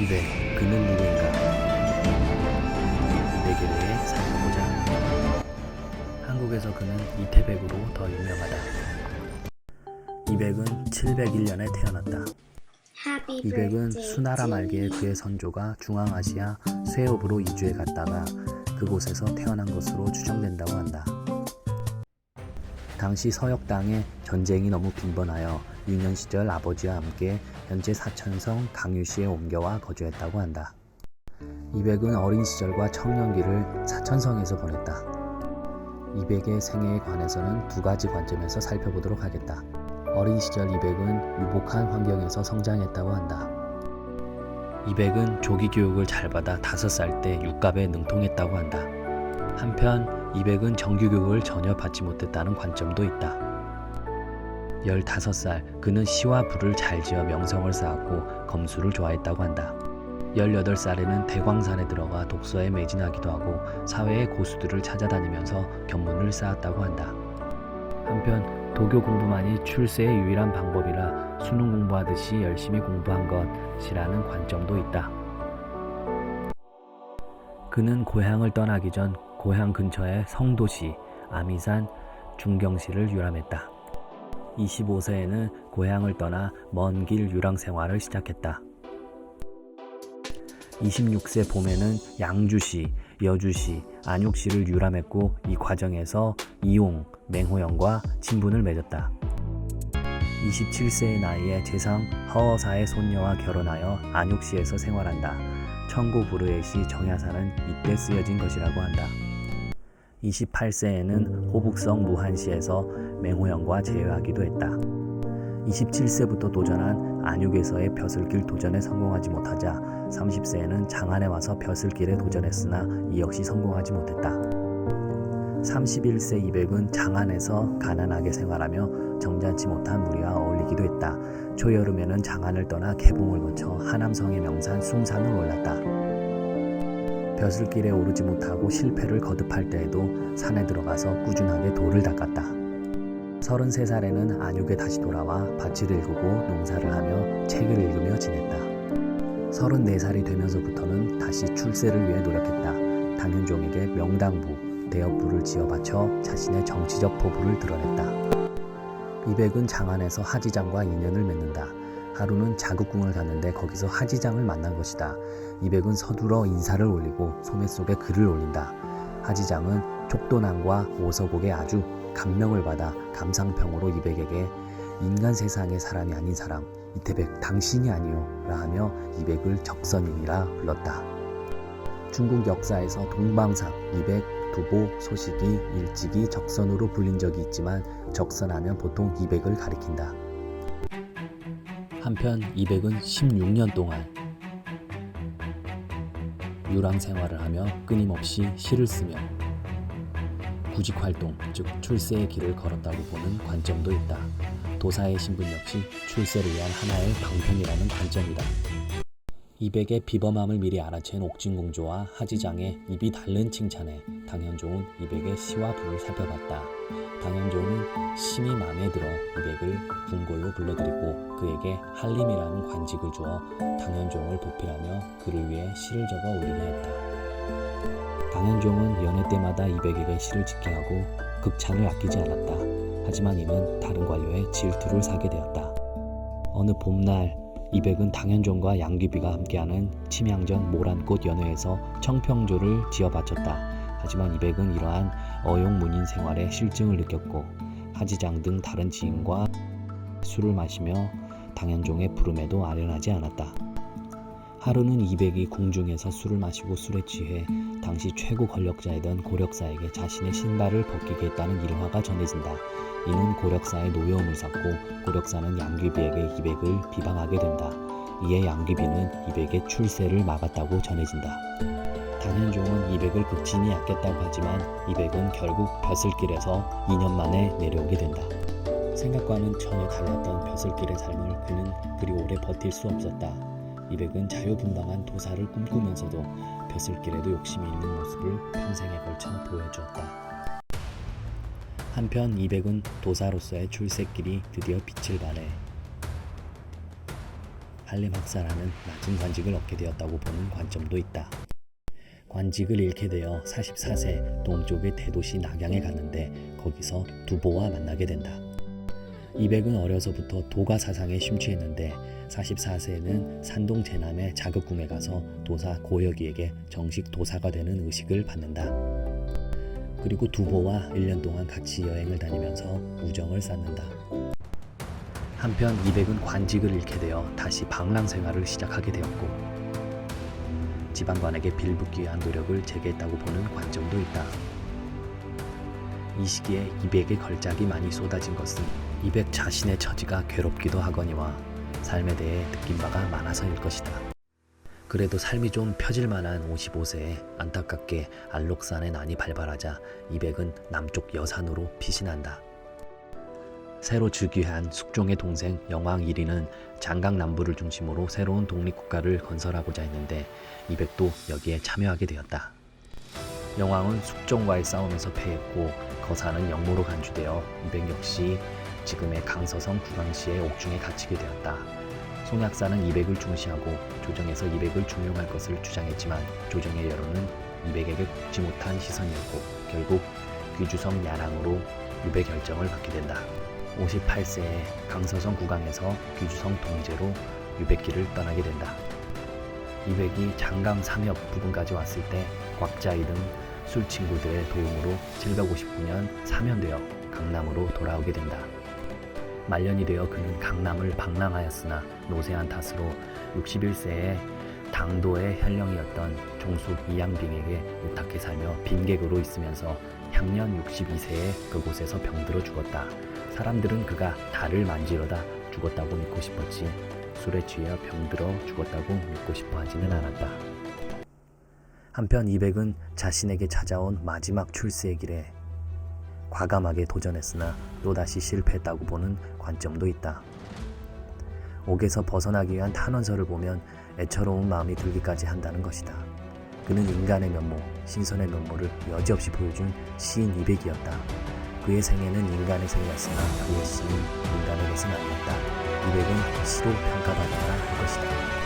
이백, 그는 누구인가? 이백에 대해 살펴보자. 한국에서 그는 이태백으로 더 유명하다. 이백은 701년에 태어났다. 이백은 수나라 말기에 그의 선조가 중앙아시아 쇠업으로 이주해 갔다가 그곳에서 태어난 것으로 추정된다고 한다. 당시 서역 땅에 전쟁이 너무 빈번하여 유년 시절 아버지와 함께 현재 사천성 강유시에 옮겨와 거주했다고 한다. 이백은 어린 시절과 청년기를 사천성에서 보냈다. 이백의 생애에 관해서는 두 가지 관점에서 살펴보도록 하겠다. 어린 시절 이백은 유복한 환경에서 성장했다고 한다. 이백은 조기 교육을 잘 받아 5살 때 육갑에 능통했다고 한다. 한편 이백은 정규 교육을 전혀 받지 못했다는 관점도 있다. 15살 그는 시와 부를 잘 지어 명성을 쌓았고 검술을 좋아했다고 한다. 18살에는 대광산에 들어가 독서에 매진하기도 하고 사회의 고수들을 찾아다니면서 견문을 쌓았다고 한다. 한편 도교 공부만이 출세의 유일한 방법이라 수능 공부하듯이 열심히 공부한 것이라는 관점도 있다. 그는 고향을 떠나기 전 고향 근처의 성도시, 아미산, 중경시를 유람했다. 25세에는 고향을 떠나 먼 길 유랑 생활을 시작했다. 26세 봄에는 양주시, 여주시, 안육시를 유람했고 이 과정에서 이용, 맹호영과 친분을 맺었다. 27세의 나이에 재상 허어사의 손녀와 결혼하여 안육시에서 생활한다. 청고부르에시 정야사는 이때 쓰여진 것이라고 한다. 28세에는 호북성 무한시에서 맹호영과 재회하기도 했다. 27세부터 도전한 안육에서의 벼슬길 도전에 성공하지 못하자 30세에는 장안에 와서 벼슬길에 도전했으나 이 역시 성공하지 못했다. 31세 이백은 장안에서 가난하게 생활하며 점잖지 못한 무리와 어울리기도 했다. 초여름에는 장안을 떠나 개봉을 거쳐 하남성의 명산 숭산을 올랐다. 벼슬길에 오르지 못하고 실패를 거듭할 때에도 산에 들어가서 꾸준하게 돌을 닦았다. 33살에는 안육에 다시 돌아와 밭을 일구고 농사를 하며 책을 읽으며 지냈다. 34살이 되면서부터는 다시 출세를 위해 노력했다. 당현종에게 명당부, 대역부를 지어 바쳐 자신의 정치적 포부를 드러냈다. 이백은 장안에서 하지장과 인연을 맺는다. 하루는 자국궁을 갔는데 거기서 하지장을 만난 것이다. 이백은 서둘러 인사를 올리고 소매 속에 글을 올린다. 하지장은 촉도난과 오서곡에 아주 감명을 받아 감상평으로 이백에게 인간 세상의 사람이 아닌 사람 이태백 당신이 아니오 라 하며 이백을 적선인이라 불렀다. 중국 역사에서 동방삭, 이백, 두보, 소식이, 일찍이 적선으로 불린 적이 있지만 적선하면 보통 이백을 가리킨다. 한편 이백은 16년 동안 유랑 생활을 하며 끊임없이 시를 쓰며 구직활동, 즉 출세의 길을 걸었다고 보는 관점도 있다. 도사의 신분 역시 출세를 위한 하나의 방편이라는 관점이다. 이백의 비범함을 미리 알아챈 옥진공주와 하지장의 입이 닳는 칭찬에 당현종은 이백의 시와 부를 살펴봤다. 당현종은 심히 마음에 들어 이백을 궁궐로 불러들이고 그에게 한림이라는 관직을 주어 당현종을 보필하며 그를 위해 시를 적어 올리게 했다. 당현종은 연회 때마다 이백에게 시를 짓게 하고 극찬을 아끼지 않았다. 하지만 이는 다른 관료의 질투를 사게 되었다. 어느 봄날 이백은 당현종과 양귀비가 함께하는 침양전 모란꽃 연회에서 청평조를 지어 바쳤다. 하지만 이백은 이러한 어용문인 생활에 실증을 느꼈고 하지장 등 다른 지인과 술을 마시며 당현종의 부름에도 아련하지 않았다. 하루는 이백이 궁중에서 술을 마시고 술에 취해 당시 최고 권력자이던 고력사에게 자신의 신발을 벗기게 했다는 일화가 전해진다. 이는 고력사의 노여움을 샀고 고력사는 양귀비에게 이백을 비방하게 된다. 이에 양귀비는 이백의 출세를 막았다고 전해진다. 당현종은 이백을 극진히 아꼈다고 하지만 이백은 결국 벼슬길에서 2년 만에 내려오게 된다. 생각과는 전혀 달랐던 벼슬길의 삶을 그는 그리 오래 버틸 수 없었다. 이백은 자유분방한 도사를 꿈꾸면서도 벼슬길에도 욕심이 있는 모습을 평생에 걸쳐 보여주었다. 한편 이백은 도사로서의 출세길이 드디어 빛을 발해 할렘 학사라는 낮은 관직을 얻게 되었다고 보는 관점도 있다. 관직을 잃게 되어 44세 동쪽의 대도시 낙양에 갔는데 거기서 두보와 만나게 된다. 이백은 어려서부터 도가 사상에 심취했는데 44세에는 산동 제남의 자극궁에 가서 도사 고혁이에게 정식 도사가 되는 의식을 받는다. 그리고 두보와 1년 동안 같이 여행을 다니면서 우정을 쌓는다. 한편 이백은 관직을 잃게 되어 다시 방랑 생활을 시작하게 되었고 지방관에게 빌붙기 위한 노력을 재개했다고 보는 관점도 있다. 이 시기에 이백의 걸작이 많이 쏟아진 것은 이백 자신의 처지가 괴롭기도 하거니와 삶에 대해 느낀 바가 많아서일 것이다. 그래도 삶이 좀 펴질만한 55세에 안타깝게 알록산의 난이 발발하자 이백은 남쪽 여산으로 피신한다. 새로 즉위한 숙종의 동생 영왕 1위는 장강 남부를 중심으로 새로운 독립국가를 건설하고자 했는데 이백도 여기에 참여하게 되었다. 영왕은 숙종과의 싸움에서 패했고 거사는 영모로 간주되어 이백 역시 지금의 강서성 구강시의 옥중에 갇히게 되었다. 송약사는 이백을 중시하고 조정에서 이백을 중용할 것을 주장했지만 조정의 여론은 이백에게 굽지 못한 시선이었고 결국 귀주성 야랑으로 유배 결정을 받게 된다. 58세에 강서성 구강에서 귀주성 동제로 유배길을 떠나게 된다. 이백이 장강 삼엽 부근까지 왔을 때 곽자이 등 술친구들의 도움으로 759년 사면되어 강남으로 돌아오게 된다. 말년이 되어 그는 강남을 방랑하였으나 노쇠한 탓으로 61세에 당도의 현령이었던 종숙 이양빙에게 의탁해 살며 빈객으로 있으면서 향년 62세에 그곳에서 병들어 죽었다. 사람들은 그가 달을 만지러다 죽었다고 믿고 싶었지 술에 취해 병들어 죽었다고 믿고 싶어 하지는 않았다. 한편 이백은 자신에게 찾아온 마지막 출세의 길에 과감하게 도전했으나 또다시 실패했다고 보는 관점도 있다. 옥에서 벗어나기 위한 탄원서를 보면 애처로운 마음이 들기까지 한다는 것이다. 그는 인간의 면모, 신선의 면모를 여지없이 보여준 시인 이백이었다. 그의 생애는 인간의 생이었으나 그의 시는 인간의 것은 아니었다. 이백은 시로 평가받아야 할 것이다.